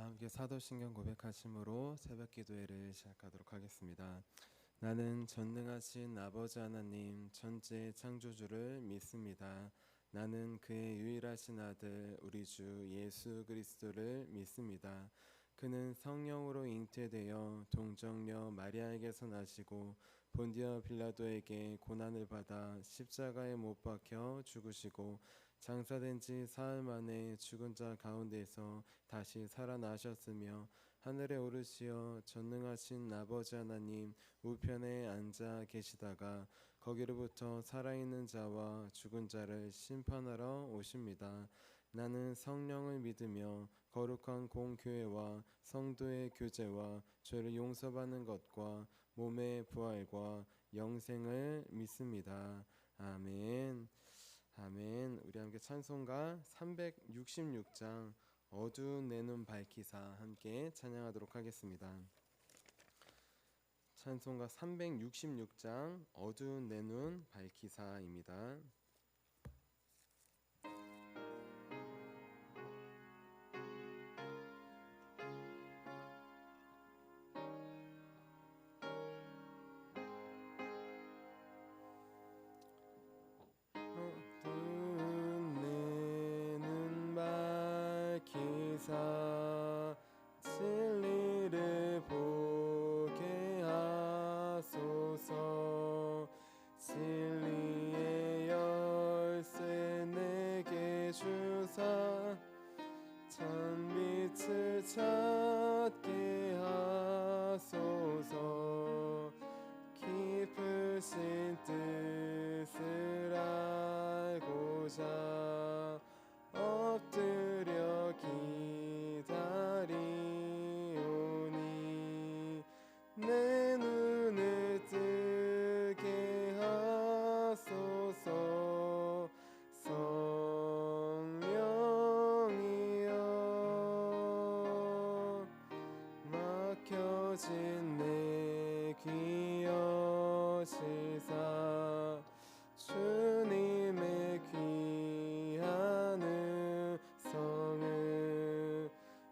함께 사도신경 고백하심으로 새벽 기도회를 시작하도록 하겠습니다. 나는 전능하신 아버지 하나님 천지의 창조주를 믿습니다. 나는 그의 유일하신 아들 우리 주 예수 그리스도를 믿습니다. 그는 성령으로 잉태되어 동정녀 마리아에게서 나시고 본디오 빌라도에게 고난을 받아 십자가에 못 박혀 죽으시고 장사된 지 사흘 만에 죽은 자 가운데서 다시 살아나셨으며 하늘에 오르시어 전능하신 아버지 하나님 우편에 앉아 계시다가 거기로부터 살아있는 자와 죽은 자를 심판하러 오십니다. 나는 성령을 믿으며 거룩한 공교회와 성도의 교제와 죄를 용서받는 것과 몸의 부활과 영생을 믿습니다. 아멘. 아멘. 우리 함께 찬송가 366장 어두운 내 눈 밝히사 함께 찬양하도록 하겠습니다. 찬송가 366장 어두운 내 눈 밝히사입니다. 어두운 내 눈 밝히사 진리를 보게 하소서. 진리의 열쇠 내게 주사 찬빛을 찾게 하소서. 깊으신 뜻을 알고자 엎드려 기다리오니 내 눈을 뜨게 하소서. 성령이여 막혀진 내 귀 여시사 주님의 귀한 음성을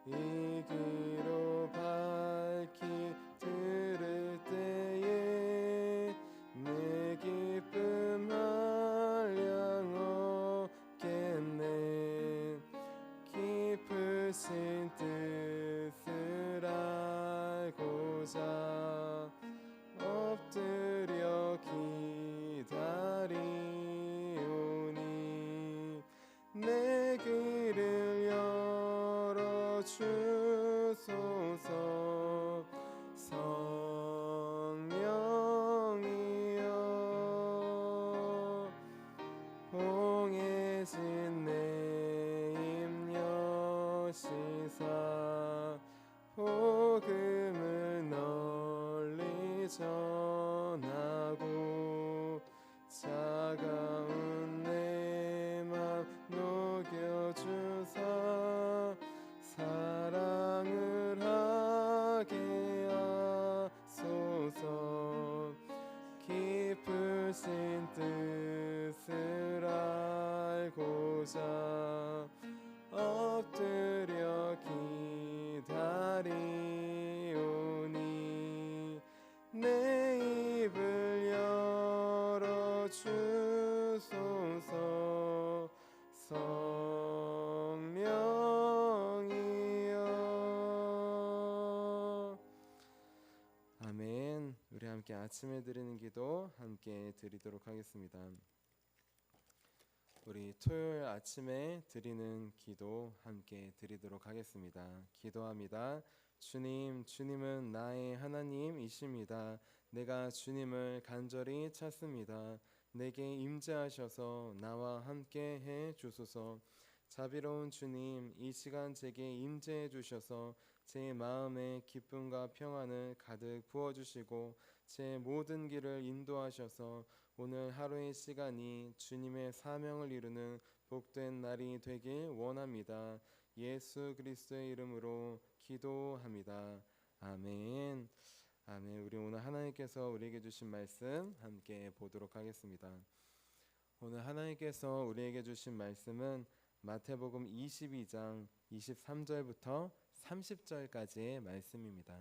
이기로 밝히 들을 때에 내 기쁨 한량 얻겠네. 깊으신 뜻을 알고자 엎드려 기다리오니 내 귀를 열어주소서. 성령이여 봉해진 내 입 여시사 복음을 널리 전하고 차가운 내 맘 녹여주사 사랑을 하게 하소서. 깊으신 뜻을 알고자 엎드려 기다리오니 내 입을 열어주소서. 성령이여. 아멘. 우리 함께 아침에 드리는 기도 함께 드리도록 하겠습니다. 우리 토요일 아침에 드리는 기도 함께 드리도록 하겠습니다. 기도합니다. 주님, 주님은 나의 하나님이십니다. 내가 주님을 간절히 찾습니다. 내게 임재하셔서 나와 함께 해 주소서. 자비로운 주님, 이 시간 제게 임재해 주셔서 제 마음에 기쁨과 평안을 가득 부어주시고 제 모든 길을 인도하셔서 오늘 하루의 시간이 주님의 사명을 이루는 복된 날이 되길 원합니다. 예수 그리스도의 이름으로 기도합니다. 아멘. 아멘. 우리 오늘 하나님께서 우리에게 주신 말씀 함께 보도록 하겠습니다. 오늘 하나님께서 우리에게 주신 말씀은 마태복음 22장 23절부터 30절까지의 말씀입니다.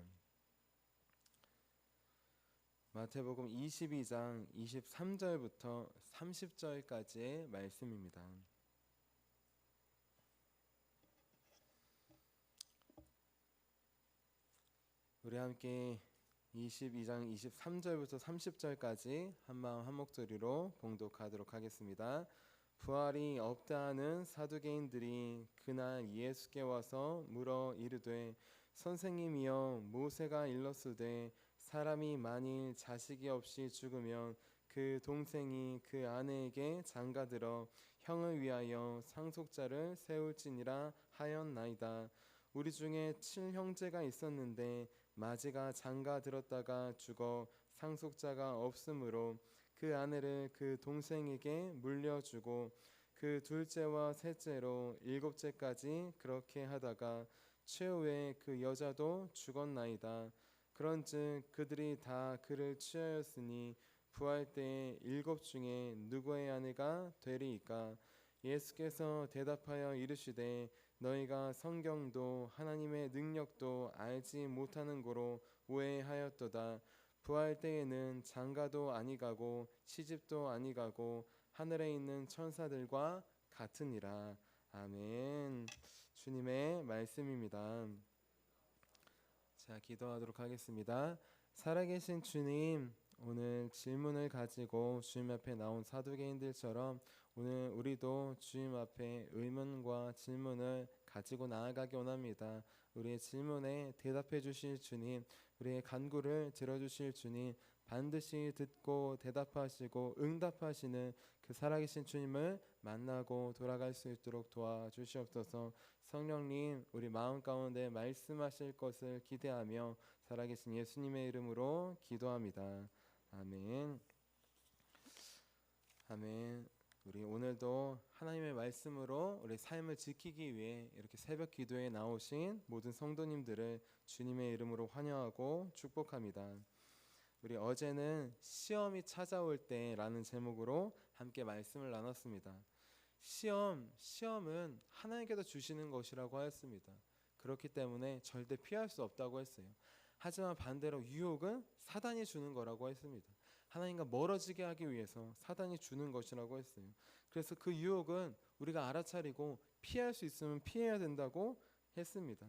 마태복음 22장 23절부터 30절까지의 말씀입니다. 우리 함께 22장 23절부터 30절까지 한마음 한목소리로 봉독하도록 하겠습니다. 부활이 없다 하는 사두개인들이 그날 예수께 와서 물어 이르되 선생님이여 모세가 일렀으되 사람이 만일 자식이 없이 죽으면 그 동생이 그 아내에게 장가들어 형을 위하여 상속자를 세울지니라 하였나이다. 우리 중에 7형제가 있었는데 마지가 장가들었다가 죽어 상속자가 없으므로 그 아내를 그 동생에게 물려주고 그 둘째와 셋째로 7째까지 그렇게 하다가 최후에 그 여자도 죽었나이다. 그런즉 그들이 다 그를 취하였으니 부활 때에 7 중에 누구의 아내가 되리이까? 예수께서 대답하여 이르시되 너희가 성경도 하나님의 능력도 알지 못하는 고로 오해하였도다. 부활 때에는 장가도 아니가고 시집도 아니가고 하늘에 있는 천사들과 같으니라. 아멘. 주님의 말씀입니다. 자, 기도하도록 하겠습니다. 살아계신 주님, 오늘 질문을 가지고 주님 앞에 나온 사두개인들처럼 오늘 우리도 주님 앞에 의문과 질문을 가지고 나아가기 원합니다. 우리의 질문에 대답해 주실 주님, 우리의 간구를 들어주실 주님, 반드시 듣고 대답하시고 응답하시는 그 살아계신 주님을 만나고 돌아갈 수 있도록 도와주시옵소서. 성령님, 우리 마음 가운데 말씀하실 것을 기대하며 살아계신 예수님의 이름으로 기도합니다. 아멘. 아멘. 우리 오늘도 하나님의 말씀으로 우리 삶을 지키기 위해 이렇게 새벽 기도에 나오신 모든 성도님들을 주님의 이름으로 환영하고 축복합니다. 우리 어제는 시험이 찾아올 때라는 제목으로 함께 말씀을 나눴습니다. 시험은 하나님께서 주시는 것이라고 하였습니다. 그렇기 때문에 절대 피할 수 없다고 했어요. 하지만 반대로 유혹은 사단이 주는 거라고 했습니다. 하나님과 멀어지게 하기 위해서 사단이 주는 것이라고 했어요. 그래서 그 유혹은 우리가 알아차리고 피할 수 있으면 피해야 된다고 했습니다.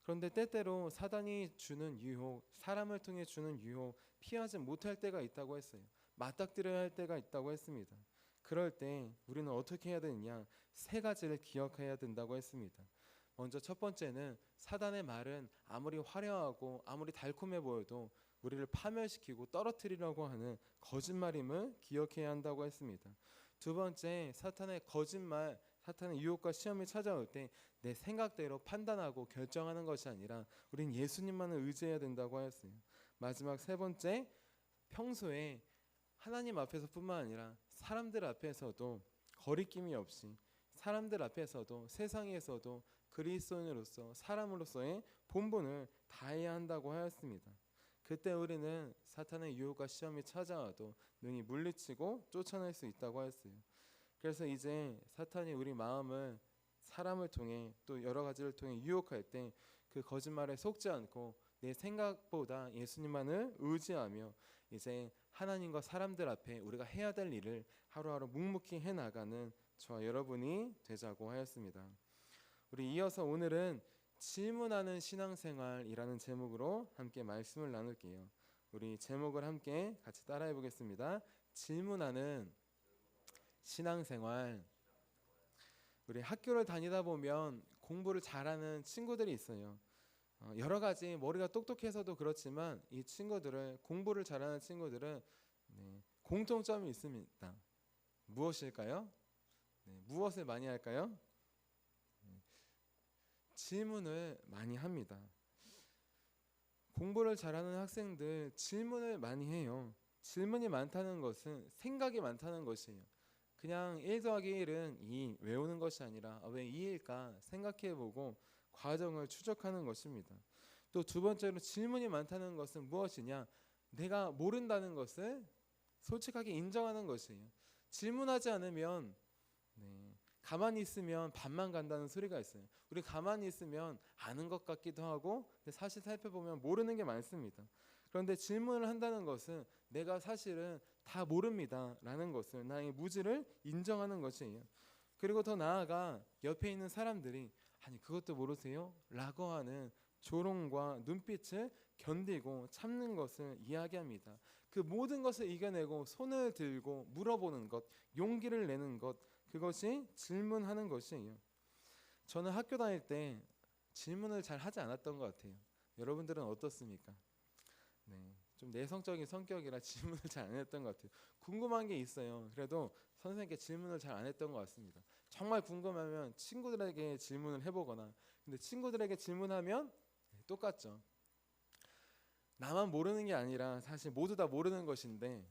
그런데 때때로 사단이 주는 유혹, 사람을 통해 주는 유혹, 피하지 못할 때가 있다고 했어요. 맞닥뜨려야 할 때가 있다고 했습니다. 그럴 때 우리는 어떻게 해야 되느냐? 3가지를 기억해야 된다고 했습니다. 먼저 첫 번째는 사단의 말은 아무리 화려하고 아무리 달콤해 보여도 우리를 파멸시키고 떨어뜨리려고 하는 거짓말임을 기억해야 한다고 했습니다. 두 번째, 사탄의 거짓말, 사탄의 유혹과 시험이 찾아올 때 내 생각대로 판단하고 결정하는 것이 아니라 우린 예수님만을 의지해야 된다고 하였어요. 마지막 3번째, 평소에 하나님 앞에서뿐만 아니라 사람들 앞에서도 거리낌이 없이 사람들 앞에서도 세상에서도 그리스도인으로서 사람으로서의 본분을 다해야 한다고 하였습니다. 그때 우리는 사탄의 유혹과 시험이 찾아와도 능히 물리치고 쫓아낼 수 있다고 하였어요. 그래서 이제 사탄이 우리 마음을 사람을 통해 또 여러 가지를 통해 유혹할 때 그 거짓말에 속지 않고 내 생각보다 예수님만을 의지하며 이제 하나님과 사람들 앞에 우리가 해야 될 일을 하루하루 묵묵히 해나가는 저와 여러분이 되자고 하였습니다. 우리 이어서 오늘은 질문하는 신앙생활이라는 제목으로 함께 말씀을 나눌게요. 우리 제목을 함께 같이 따라해 보겠습니다. 질문하는 신앙생활. 우리 학교를 다니다 보면 공부를 잘하는 친구들이 있어요. 여러 가지 머리가 똑똑해서도 그렇지만 이 친구들을 공부를 잘하는 친구들은 공통점이 있습니다. 무엇일까요? 무엇을 많이 할까요? 질문을 많이 합니다. 공부를 잘하는 학생들 질문을 많이 해요. 질문이 많다는 것은 생각이 많다는 것이에요. 그냥 1 더하기 1은 2 외우는 것이 아니라 왜 2일까 생각해보고 과정을 추적하는 것입니다. 또 두 번째로 질문이 많다는 것은 무엇이냐? 내가 모른다는 것을 솔직하게 인정하는 것이에요. 질문하지 않으면 가만히 있으면 반만 간다는 소리가 있어요. 우리 가만히 있으면 아는 것 같기도 하고 근데 사실 살펴보면 모르는 게 많습니다. 그런데 질문을 한다는 것은 내가 사실은 다 모릅니다 라는 것을, 나의 무지를 인정하는 것이에요. 그리고 더 나아가 옆에 있는 사람들이 아니 그것도 모르세요? 라고 하는 조롱과 눈빛을 견디고 참는 것을 이야기합니다. 그 모든 것을 이겨내고 손을 들고 물어보는 것, 용기를 내는 것, 그것이 질문하는 것이에요. 저는 학교 다닐 때 질문을 잘 하지 않았던 것 같아요. 여러분들은 어떻습니까? 네, 좀 내성적인 성격이라 질문을 잘 안 했던 것 같아요. 궁금한 게 있어요. 그래도 선생님께 질문을 잘 안 했던 것 같습니다. 정말 궁금하면 친구들에게 질문을 해보거나, 근데 친구들에게 질문하면 똑같죠. 나만 모르는 게 아니라 사실 모두 다 모르는 것인데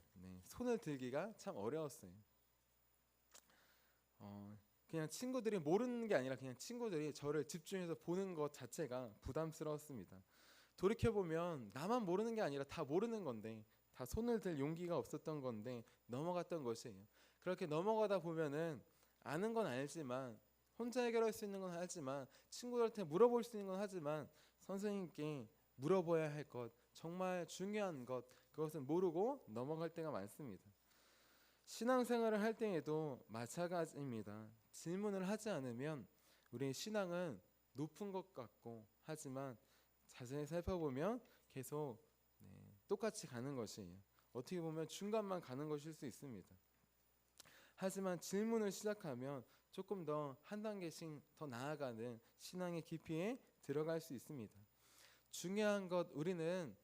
손을 들기가 참 어려웠어요. 그냥 친구들이 모르는 게 아니라 그냥 친구들이 저를 집중해서 보는 것 자체가 부담스러웠습니다. 돌이켜보면 나만 모르는 게 아니라 다 모르는 건데, 다 손을 들 용기가 없었던 건데 넘어갔던 것이에요. 그렇게 넘어가다 보면은 아는 건 알지만, 혼자 해결할 수 있는 건 알지만, 친구들한테 물어볼 수 있는 건 하지만 선생님께 물어봐야 할 것, 정말 중요한 것, 그것은 모르고 넘어갈 때가 많습니다. 신앙생활을 할 때에도 마찬가지입니다. 질문을 하지 않으면 우리의 신앙은 높은 것 같고 하지만 자세히 살펴보면 계속 똑같이 가는 것이에요. 어떻게 보면 중간만 가는 것일 수 있습니다. 하지만 질문을 시작하면 조금 더 한 단계씩 더 나아가는 신앙의 깊이에 들어갈 수 있습니다. 중요한 것, 우리는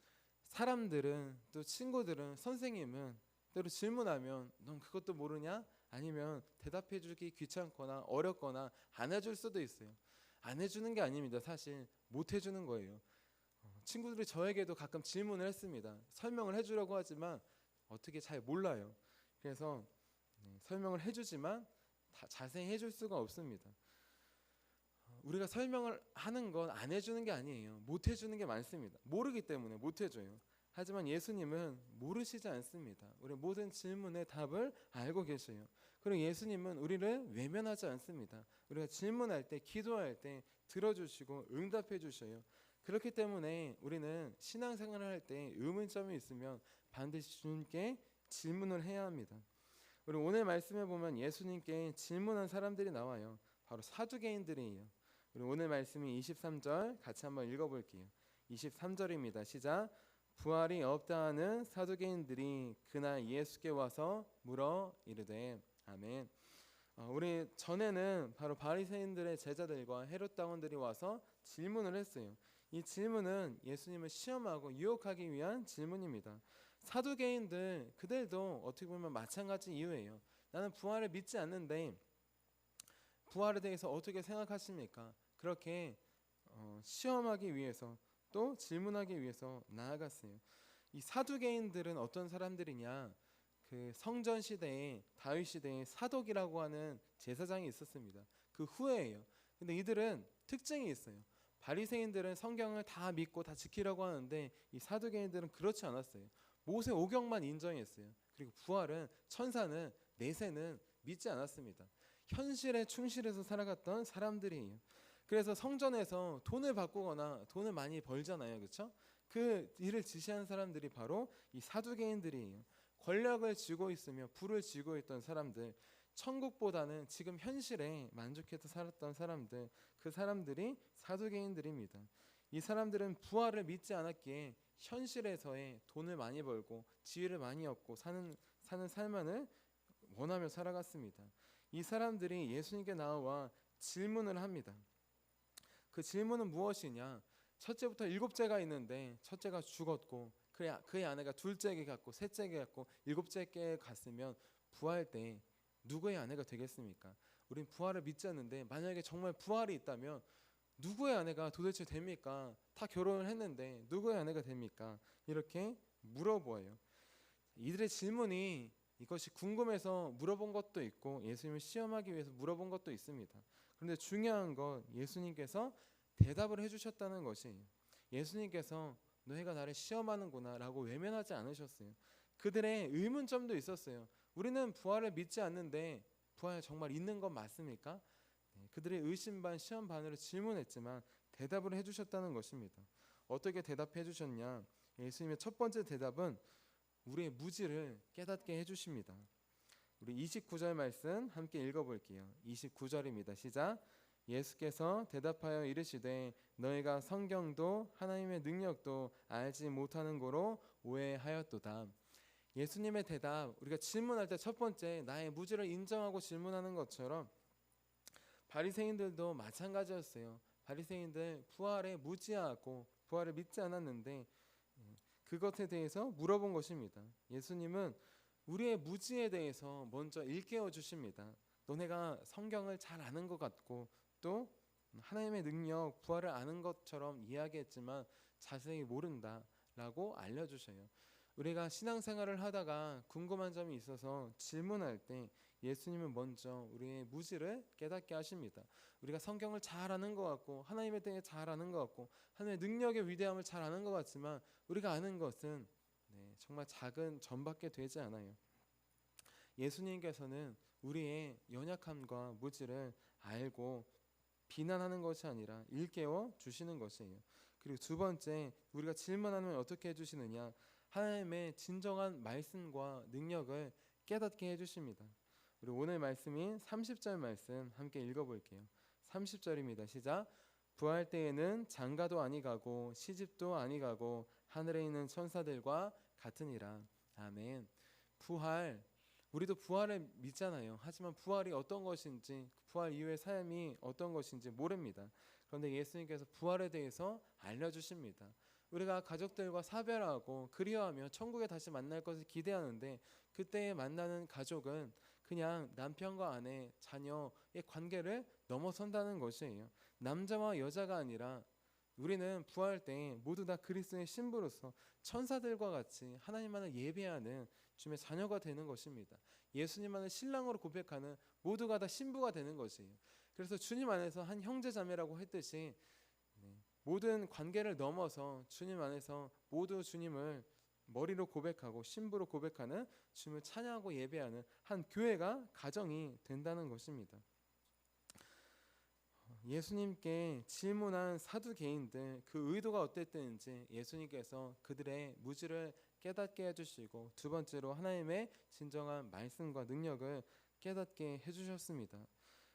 사람들은, 또 친구들은, 선생님은 때로 질문하면 넌 그것도 모르냐? 아니면 대답해주기 귀찮거나 어렵거나 안 해줄 수도 있어요. 안 해주는 게 아닙니다. 사실 못 해주는 거예요. 친구들이 저에게도 가끔 질문을 했습니다. 설명을 해주려고 하지만 어떻게 잘 몰라요. 그래서 설명을 해주지만 다 자세히 해줄 수가 없습니다. 우리가 설명을 하는 건 안 해주는 게 아니에요. 못 해주는 게 많습니다. 모르기 때문에 못 해줘요. 하지만 예수님은 모르시지 않습니다. 우리 모든 질문의 답을 알고 계셔요. 그리고 예수님은 우리를 외면하지 않습니다. 우리가 질문할 때, 기도할 때 들어주시고 응답해 주셔요. 그렇기 때문에 우리는 신앙생활을 할 때 의문점이 있으면 반드시 주님께 질문을 해야 합니다. 우리 오늘 말씀에 보면 예수님께 질문한 사람들이 나와요. 바로 사두개인들이에요. 우리 오늘 말씀이 23절 같이 한번 읽어볼게요. 23절입니다. 시작. 부활이 없다 하는 사두개인들이 그날 예수께 와서 물어 이르되. 아멘. 우리 전에는 바로 바리새인들의 제자들과 헤롯 당원들이 와서 질문을 했어요. 이 질문은 예수님을 시험하고 유혹하기 위한 질문입니다. 사두개인들, 그들도 어떻게 보면 마찬가지 이유예요. 나는 부활을 믿지 않는데 부활에 대해서 어떻게 생각하십니까? 그렇게 시험하기 위해서, 또 질문하기 위해서 나아갔어요. 이 사두개인들은 어떤 사람들이냐? 그 성전 시대에, 다윗 시대에 사독이라고 하는 제사장이 있었습니다. 그 후예예요. 근데 이들은 특징이 있어요. 바리새인들은 성경을 다 믿고 다 지키려고 하는데 이 사두개인들은 그렇지 않았어요. 모세 오경만 인정했어요. 그리고 부활은, 천사는, 내세는 믿지 않았습니다. 현실에 충실해서 살아갔던 사람들이에요. 그래서 성전에서 돈을 바꾸거나 돈을 많이 벌잖아요. 그렇죠? 그 일을 지시한 사람들이 바로 이 사두개인들이에요. 권력을 쥐고 있으며 부를 쥐고 있던 사람들, 천국보다는 지금 현실에 만족해서 살았던 사람들, 그 사람들이 사두개인들입니다. 이 사람들은 부활을 믿지 않았기에 현실에서의 돈을 많이 벌고 지위를 많이 얻고 사는 삶을 원하며 살아갔습니다. 이 사람들이 예수님께 나와 질문을 합니다. 그 질문은 무엇이냐? 첫째부터 7째가 있는데 첫째가 죽었고 그의 아내가 둘째에게 갔고 셋째에게 갔고 7째에게 갔으면 부활 때 누구의 아내가 되겠습니까? 우린 부활을 믿지 않는데 만약에 정말 부활이 있다면 누구의 아내가 도대체 됩니까? 다 결혼을 했는데 누구의 아내가 됩니까? 이렇게 물어보아요. 이들의 질문이 이것이 궁금해서 물어본 것도 있고 예수님을 시험하기 위해서 물어본 것도 있습니다. 그런데 중요한 건 예수님께서 대답을 해주셨다는 것이에요. 예수님께서 너희가 나를 시험하는구나 라고 외면하지 않으셨어요. 그들의 의문점도 있었어요. 우리는 부활을 믿지 않는데 부활 정말 있는 건 맞습니까? 그들이 의심 반 시험 반으로 질문했지만 대답을 해주셨다는 것입니다. 어떻게 대답해 주셨냐? 예수님의 첫 번째 대답은 우리의 무지를 깨닫게 해주십니다. 우리 29절 말씀 함께 읽어볼게요. 29절입니다. 시작. 예수께서 대답하여 이르시되 너희가 성경도 하나님의 능력도 알지 못하는 고로 오해하였도다. 예수님의 대답, 우리가 질문할 때 첫 번째 나의 무지를 인정하고 질문하는 것처럼 바리새인들도 마찬가지였어요. 바리새인들 부활에 무지하고 부활을 믿지 않았는데 그것에 대해서 물어본 것입니다. 예수님은 우리의 무지에 대해서 먼저 일깨워 주십니다. 너네가 성경을 잘 아는 것 같고 또 하나님의 능력, 부활을 아는 것처럼 이야기했지만 자세히 모른다라고 알려주셔요. 우리가 신앙생활을 하다가 궁금한 점이 있어서 질문할 때 예수님은 먼저 우리의 무지를 깨닫게 하십니다. 우리가 성경을 잘 아는 것 같고 하나님에 대해 잘 아는 것 같고 하나님의 능력의 위대함을 잘 아는 것 같지만 우리가 아는 것은 정말 작은 점밖에 되지 않아요. 예수님께서는 우리의 연약함과 무지를 알고 비난하는 것이 아니라 일깨워 주시는 것이에요. 그리고 두 번째, 우리가 질문하면 어떻게 해주시느냐? 하나님의 진정한 말씀과 능력을 깨닫게 해주십니다. 우리 오늘 말씀인 30절 말씀 함께 읽어볼게요. 30절입니다. 시작. 부활 때에는 장가도 아니가고 시집도 아니가고 하늘에 있는 천사들과 같으니라. 아멘. 부활, 우리도 부활을 믿잖아요. 하지만 부활이 어떤 것인지, 부활 이후의 삶이 어떤 것인지 모릅니다. 그런데 예수님께서 부활에 대해서 알려주십니다. 우리가 가족들과 사별하고 그리워하며 천국에 다시 만날 것을 기대하는데 그때 만나는 가족은 그냥 남편과 아내, 자녀의 관계를 넘어선다는 것이에요. 남자와 여자가 아니라 우리는 부활 때 모두 다 그리스도의 신부로서 천사들과 같이 하나님만을 예배하는 주님의 자녀가 되는 것입니다. 예수님만을 신랑으로 고백하는 모두가 다 신부가 되는 것이에요. 그래서 주님 안에서 한 형제 자매라고 했듯이 모든 관계를 넘어서 주님 안에서 모두 주님을 머리로 고백하고 신부로 고백하는 주님을 찬양하고 예배하는 한 교회가 가정이 된다는 것입니다. 예수님께 질문한 사두개인들 그 의도가 어땠든지 예수님께서 그들의 무지를 깨닫게 해주시고 두 번째로 하나님의 진정한 말씀과 능력을 깨닫게 해주셨습니다.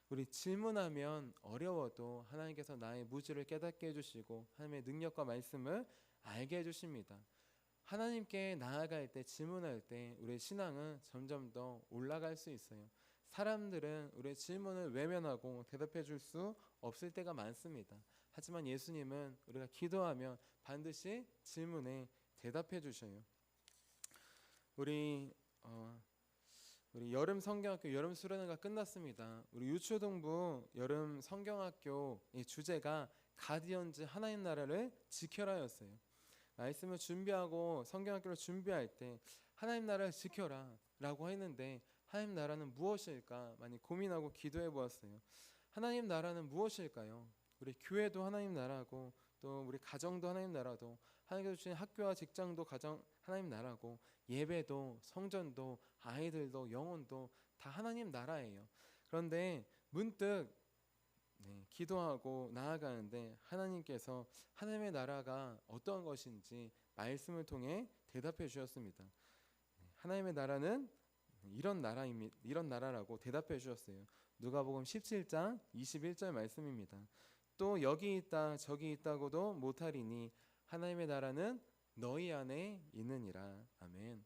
우리 질문하면 어려워도 하나님께서 나의 무지를 깨닫게 해주시고 하나님의 능력과 말씀을 알게 해주십니다. 하나님께 나아갈 때 질문할 때 우리의 신앙은 점점 더 올라갈 수 있어요. 사람들은 우리의 질문을 외면하고 대답해 줄 수 없을 때가 많습니다. 하지만 예수님은 우리가 기도하면 반드시 질문에 대답해 주셔요. 우리 여름 성경학교 여름 수련회가 끝났습니다. 우리 유초동부 여름 성경학교의 주제가 가디언즈 하나님 나라를 지켜라였어요. 말씀을 준비하고 성경학교를 준비할 때 하나님 나라를 지켜라 라고 했는데 하나님 나라는 무엇일까 많이 고민하고 기도해 보았어요. 하나님 나라는 무엇일까요? 우리 교회도 하나님 나라고 또 우리 가정도 하나님 나라도 하나님께서 주신 학교와 직장도 가정 하나님 나라고 예배도 성전도 아이들도 영혼도 다 하나님 나라예요. 그런데 문득 기도하고 나아가는데 하나님께서 하나님의 나라가 어떤 것인지 말씀을 통해 대답해 주셨습니다. 하나님의 나라는 이런 나라라고 대답해 주셨어요. 누가복음 17장 21절 말씀입니다. 또 여기 있다 저기 있다고도 못하리니 하나님의 나라는 너희 안에 있느니라. 아멘.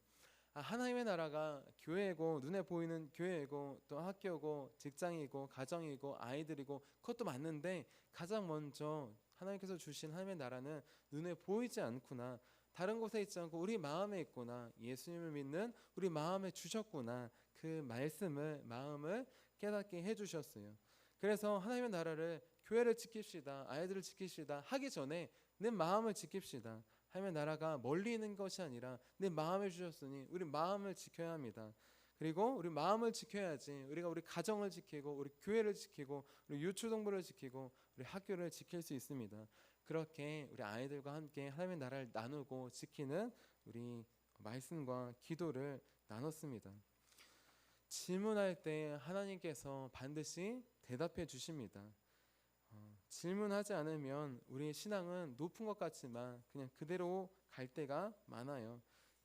하나님의 나라가 교회이고 눈에 보이는 교회이고 또 학교고 직장이고 가정이고 아이들이고 그것도 맞는데 가장 먼저 하나님께서 주신 하나님의 나라는 눈에 보이지 않구나. 다른 곳에 있지 않고 우리 마음에 있구나. 예수님을 믿는 우리 마음에 주셨구나. 그 마음을 깨닫게 해주셨어요. 그래서 하나님의 나라를 교회를 지킵시다. 아이들을 지킵시다. 하기 전에 내 마음을 지킵시다. 하나님의 나라가 멀리 있는 것이 아니라 내 마음에 주셨으니 우리 마음을 지켜야 합니다. 그리고 우리 마음을 지켜야지 우리가 우리 가정을 지키고 우리 교회를 지키고 우리 유초동부를 지키고 우리 학교를 지킬 수 있습니다. 그렇게 우리 아이들과 함께 하나님의 나라를 나누고 지키는 우리 말씀과 기도를 나눴습니다. 질문할 때 하나님께서 반드시 대답해 주십니다. 질문하지 않으면 우리의 신앙은 높은 것 같지만 그냥 그대로 갈 때가 많아요.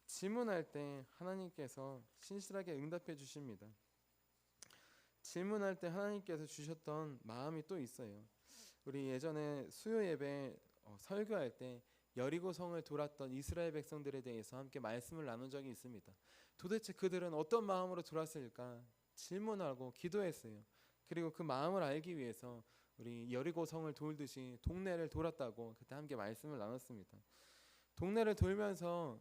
질문할 때 하나님께서 신실하게 응답해 주십니다. 질문할 때 하나님께서 주셨던 마음이 또 있어요. 우리 예전에 수요 예배 설교할 때 여리고 성을 돌았던 이스라엘 백성들에 대해서 함께 말씀을 나눈 적이 있습니다. 도대체 그들은 어떤 마음으로 돌았을까 질문하고 기도했어요. 그리고 그 마음을 알기 위해서 우리 여리고 성을 돌듯이 동네를 돌았다고 그때 함께 말씀을 나눴습니다. 동네를 돌면서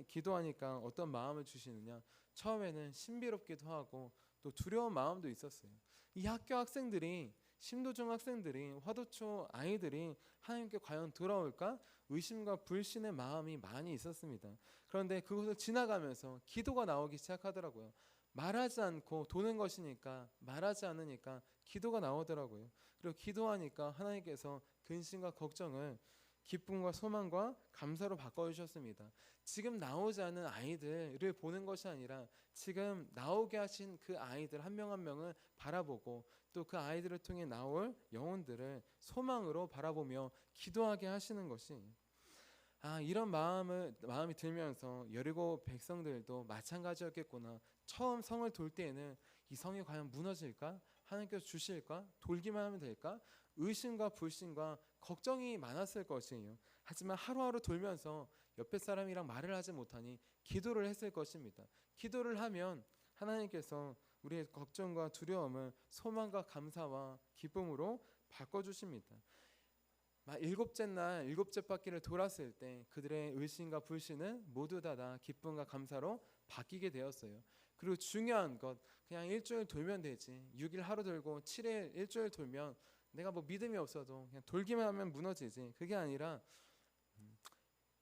기도하니까 어떤 마음을 주시느냐, 처음에는 신비롭기도 하고 또 두려운 마음도 있었어요. 이 학교 학생들이, 심도중 학생들이, 화도초 아이들이 하나님께 과연 돌아올까 의심과 불신의 마음이 많이 있었습니다. 그런데 그것을 지나가면서 기도가 나오기 시작하더라고요. 말하지 않고 도는 것이니까, 말하지 않으니까 기도가 나오더라고요. 그리고 기도하니까 하나님께서 근심과 걱정을 기쁨과 소망과 감사로 바꿔주셨습니다. 지금 나오지 않은 아이들을 보는 것이 아니라 지금 나오게 하신 그 아이들 한 명 한 명을 바라보고 또 그 아이들을 통해 나올 영혼들을 소망으로 바라보며 기도하게 하시는 것이, 이런 마음이 들면서 여리고 백성들도 마찬가지였겠구나. 처음 성을 돌 때에는 이 성이 과연 무너질까? 하나님께서 주실까? 돌기만 하면 될까? 의심과 불신과 걱정이 많았을 것이에요. 하지만 하루하루 돌면서 옆에 사람이랑 말을 하지 못하니 기도를 했을 것입니다. 기도를 하면 하나님께서 우리의 걱정과 두려움을 소망과 감사와 기쁨으로 바꿔주십니다. 일곱째 날 일곱째 바퀴를 돌았을 때 그들의 의심과 불신은 모두 다 기쁨과 감사로 바뀌게 되었어요. 그리고 중요한 것, 그냥 일주일 돌면 되지, 6일 하루 돌고 7일 일주일 돌면 내가 뭐 믿음이 없어도 그냥 돌기만 하면 무너지지, 그게 아니라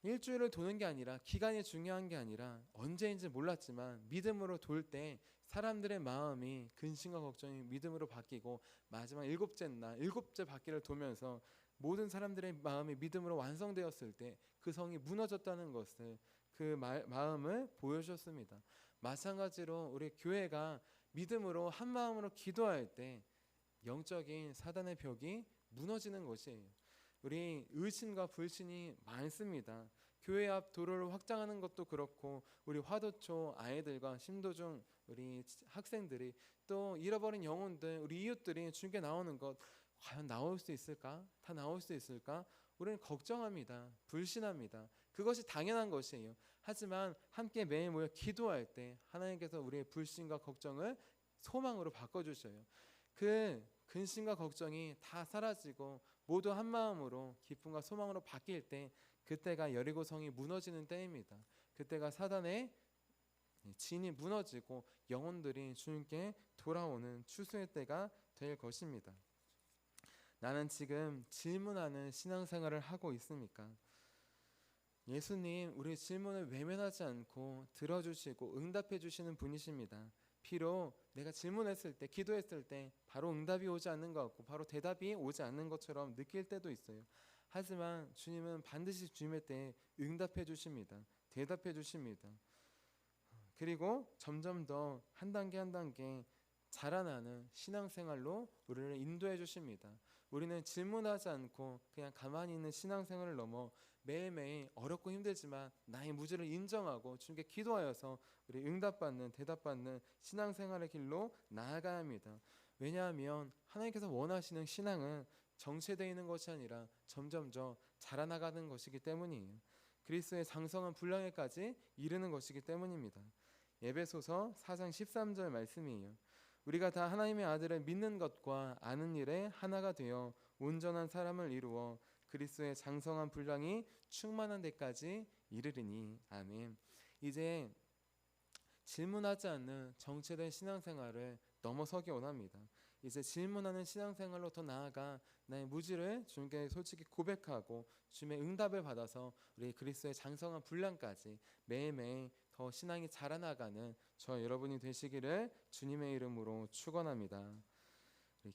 일주일을 도는 게 아니라, 기간이 중요한 게 아니라 언제인지 몰랐지만 믿음으로 돌 때 사람들의 마음이 근심과 걱정이 믿음으로 바뀌고 마지막 일곱째 날 일곱째 바퀴를 돌면서 모든 사람들의 마음이 믿음으로 완성되었을 때 그 성이 무너졌다는 것을, 그 마음을 보여주셨습니다. 마찬가지로 우리 교회가 믿음으로 한 마음으로 기도할 때 영적인 사단의 벽이 무너지는 것이에요. 우리 의심과 불신이 많습니다. 교회 앞 도로를 확장하는 것도 그렇고 우리 화도초 아이들과 심도중 우리 학생들이 또 잃어버린 영혼들, 우리 이웃들이 주님께 나오는 것 과연 나올 수 있을까? 다 나올 수 있을까? 우리는 걱정합니다. 불신합니다. 그것이 당연한 것이에요. 하지만 함께 매일 모여 기도할 때 하나님께서 우리의 불신과 걱정을 소망으로 바꿔주셔요. 그 근심과 걱정이 다 사라지고 모두 한 마음으로 기쁨과 소망으로 바뀔 때, 그때가 여리고 성이 무너지는 때입니다. 그때가 사단의 진이 무너지고 영혼들이 주님께 돌아오는 추수의 때가 될 것입니다. 나는 지금 질문하는 신앙생활을 하고 있습니까? 예수님, 우리 질문을 외면하지 않고 들어주시고 응답해 주시는 분이십니다. 비록 내가 질문했을 때, 기도했을 때 바로 응답이 오지 않는 것 같고 바로 대답이 오지 않는 것처럼 느낄 때도 있어요. 하지만 주님은 반드시 주님의 때에 응답해 주십니다. 대답해 주십니다. 그리고 점점 더 한 단계 한 단계 자라나는 신앙생활로 우리를 인도해 주십니다. 우리는 질문하지 않고 그냥 가만히 있는 신앙생활을 넘어 매일매일 어렵고 힘들지만 나의 무지를 인정하고 주님께 기도하여서 우리 응답받는, 대답받는 신앙생활의 길로 나아가야 합니다. 왜냐하면 하나님께서 원하시는 신앙은 정체되어 있는 것이 아니라 점점 더 자라나가는 것이기 때문이에요. 그리스도의 장성한 분량에까지 이르는 것이기 때문입니다. 에베소서 4장 13절 말씀이에요. 우리가 다 하나님의 아들을 믿는 것과 아는 일에 하나가 되어 온전한 사람을 이루어 그리스도의 장성한 분량이 충만한 데까지 이르리니. 아멘. 이제 질문하지 않는 정체된 신앙생활을 넘어서기 원합니다. 이제 질문하는 신앙생활로 더 나아가 나의 무지를 주님께 솔직히 고백하고 주님의 응답을 받아서 우리 그리스도의 장성한 분량까지 매일매일 더 신앙이 자라나가는 저 여러분이 되시기를 주님의 이름으로 축원합니다.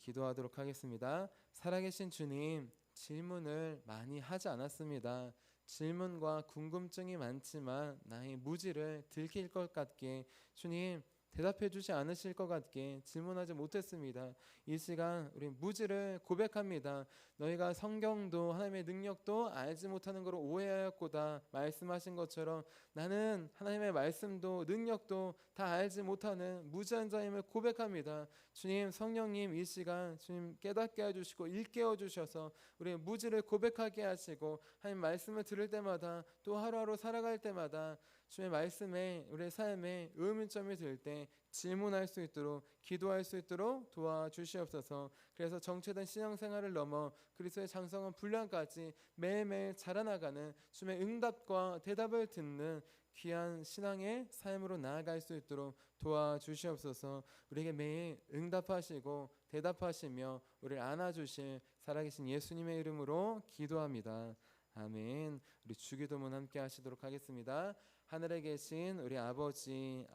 기도하도록 하겠습니다. 살아계신 주님, 질문을 많이 하지 않았습니다. 질문과 궁금증이 많지만 나의 무지를 들킬 것 같게 주님 대답해 주지 않으실 것 같기에 질문하지 못했습니다. 이 시간 우리 무지를 고백합니다. 너희가 성경도 하나님의 능력도 알지 못하는 것을 오해하였고다 말씀하신 것처럼 나는 하나님의 말씀도 능력도 다 알지 못하는 무지한 자임을 고백합니다. 주님, 성령님, 이 시간 주님 깨닫게 해주시고 일깨워 주셔서 우리의 무지를 고백하게 하시고 하나님 말씀을 들을 때마다 또 하루하루 살아갈 때마다 주의 말씀에 우리의 삶에 의문점이 들 때 질문할 수 있도록 기도할 수 있도록 도와주시옵소서. 그래서 정체된 신앙생활을 넘어 그리스도의 장성한 분량까지 매일매일 자라나가는 주의 응답과 대답을 듣는 귀한 신앙의 삶으로 나아갈 수 있도록 도와주시옵소서. 우리에게 매일 응답하시고 대답하시며 우리를 안아주실 살아계신 예수님의 이름으로 기도합니다. 아멘. 우리 주기도문 함께 하시도록 하겠습니다. 하늘에 계신 우리 아버지의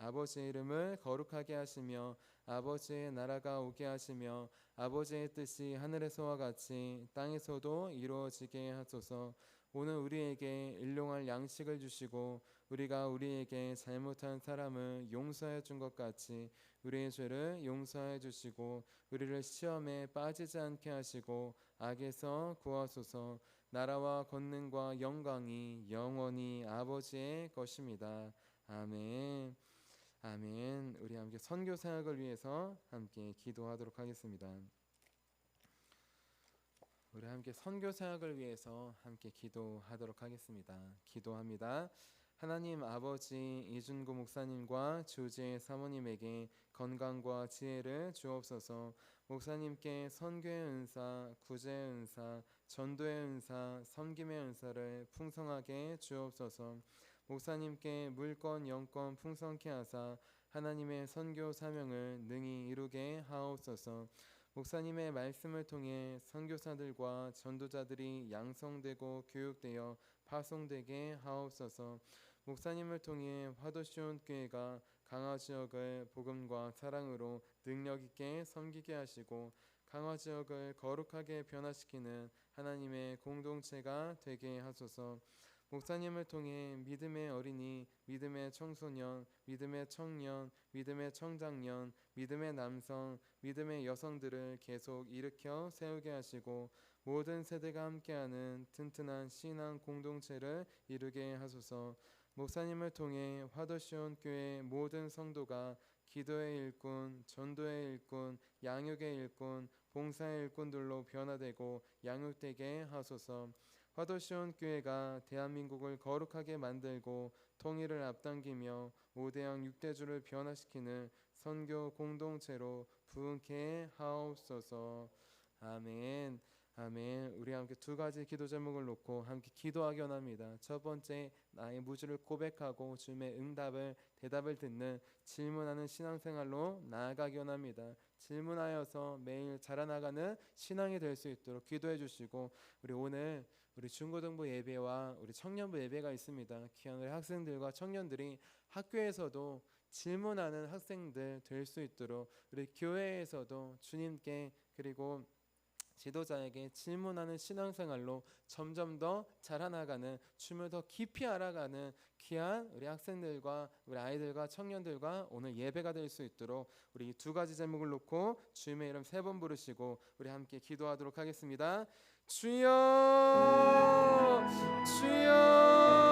이름을 거룩하게 하시며 아버지의 나라가 오게 하시며 아버지의 뜻이 하늘에서와 같이 땅에서도 이루어지게 하소서. 오늘 우리에게 일용할 양식을 주시고 우리가 우리에게 잘못한 사람을 용서해 준 것 같이 우리의 죄를 용서해 주시고 우리를 시험에 빠지지 않게 하시고 악에서 구하소서. 나라와 권능과 영광이 영원히 아버지의 것입니다. 아멘. 아멘. 우리 함께 선교 사역을 위해서 함께 기도하도록 하겠습니다. 우리 함께 선교 사역을 위해서 함께 기도하도록 하겠습니다. 기도합니다. 하나님 아버지, 이준구 목사님과 주지의 사모님에게 건강과 지혜를 주옵소서. 목사님께 선교의 은사, 구제의 은사, 전도의 은사, 섬김의 은사를 풍성하게 주옵소서. 목사님께 물권 영권 풍성케 하사 하나님의 선교 사명을 능히 이루게 하옵소서. 목사님의 말씀을 통해 선교사들과 전도자들이 양성되고 교육되어 파송되게 하옵소서. 목사님을 통해 화도시온 교회가 강화 지역을 복음과 사랑으로 능력 있게 섬기게 하시고 강화 지역을 거룩하게 변화시키는 하나님의 공동체가 되게 하소서. 목사님을 통해 믿음의 어린이, 믿음의 청소년, 믿음의 청년, 믿음의 청장년, 믿음의 남성, 믿음의 여성들을 계속 일으켜 세우게 하시고 모든 세대가 함께하는 튼튼한 신앙 공동체를 이루게 하소서. 목사님을 통해 화도시온 교회 모든 성도가 기도의 일꾼, 전도의 일꾼, 양육의 일꾼, 봉사의 일꾼들로 변화되고 양육되게 하소서. 화도시온 교회가 대한민국을 거룩하게 만들고 통일을 앞당기며 5대양 6대주를 변화시키는 선교 공동체로 부흥케 하옵소서. 아멘. 아멘. 우리 함께 두 가지 기도 제목을 놓고 함께 기도하기 원합니다. 첫 번째, 나의 무지를 고백하고 주님의 대답을 듣는 질문하는 신앙생활로 나아가기 원합니다. 질문하여서 매일 자라나가는 신앙이 될 수 있도록 기도해 주시고, 우리 오늘 우리 중고등부 예배와 우리 청년부 예배가 있습니다. 귀한 우리 학생들과 청년들이 학교에서도 질문하는 학생들 될 수 있도록 우리 교회에서도 주님께 그리고 지도자에게 질문하는 신앙생활로 점점 더 자라나가는 주님을 더 깊이 알아가는 귀한 우리 학생들과 우리 아이들과 청년들과 오늘 예배가 될 수 있도록 우리 두 가지 제목을 놓고 주님의 이름 3번 부르시고 우리 함께 기도하도록 하겠습니다. 주여 주여